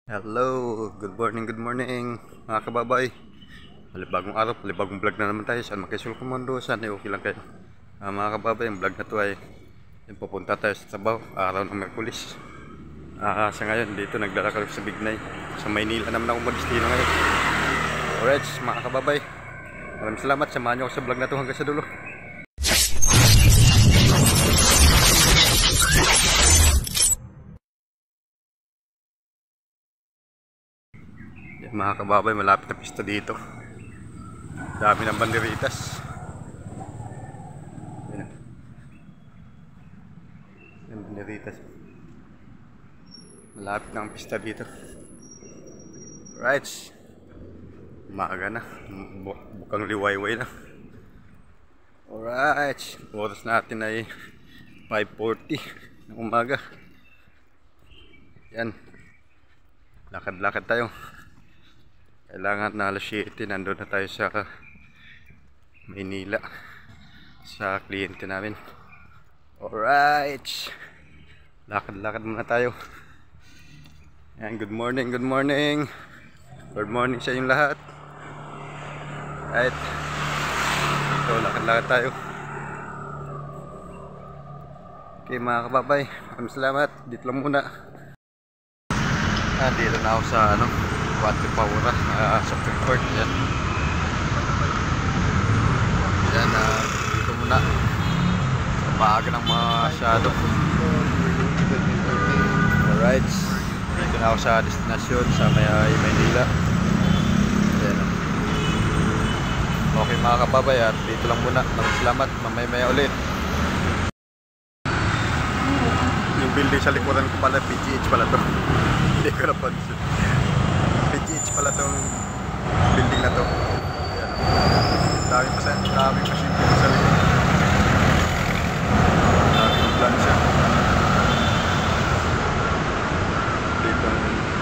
Hello, good morning mga kababay. Palibagong araw, palibagong vlog na naman tayo. Saan makisul kumando, saan ay okay lang kayo. Mga kababay, ang vlog na to ay pupunta tayo sa Sabaw, araw ng Merkulis. Sa ngayon, dito naglalakad sa Bignay. Sa Maynila naman ako mag-destino ngayon. Alright, mga kababay, maraming salamat, samahan nyo ako sa vlog na to hanggang sa dulo. Mga kababay, malapit na pista dito. Dami ng banderitas. Yan, banderitas. Malapit na ang pista dito. Right. Umaga na. Bukang liwayway na. Alright. Oras natin ay 5:40 ng umaga. Yan. Lakad-lakad tayo. Kailangan na alas 7 nandun na tayo sa Maynila sa kliyente namin. Alright, lakad-lakad muna tayo. Yan, good morning sa inyong lahat. Right, ito lakad-lakad tayo. Okay mga kababay, maraming salamat. Dito lang muna. Dito na ako sa Quatro Paura sa food court. Yan. Yan, dito muna. Maaga ng masyado. Alright. Dito na ako sa destinasyon sa Maynila. Yan. Okay mga kababay, at dito lang muna. Maraming salamat. Mamaya ulit. Yung building sa likuran ko pala, PGH pala to. Hindi ko napansin. PGH pala tong building na to. Ayan. Daming machine sa likod. Daming plansya. Dito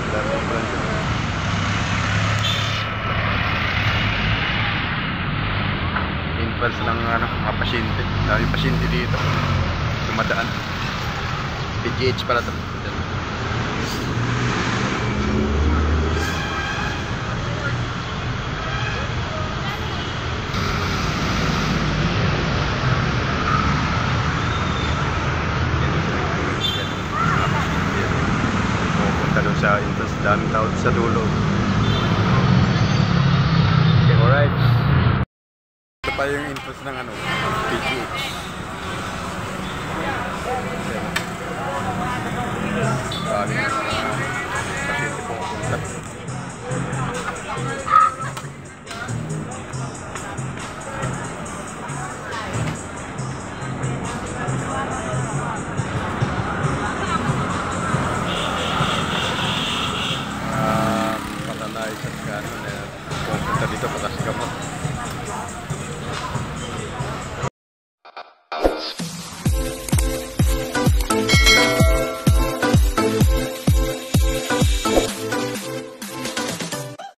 daming plansya. Entrance ng mga pasyente. Daming pasyente dito. Dumadaan. PGH pala to. Ayan. Sa entrance, daming tao sa dulo. Okay, alright. Ito pa yung entrance ng PGH. Daming pasyente po. Pupunta dito para sa gamot.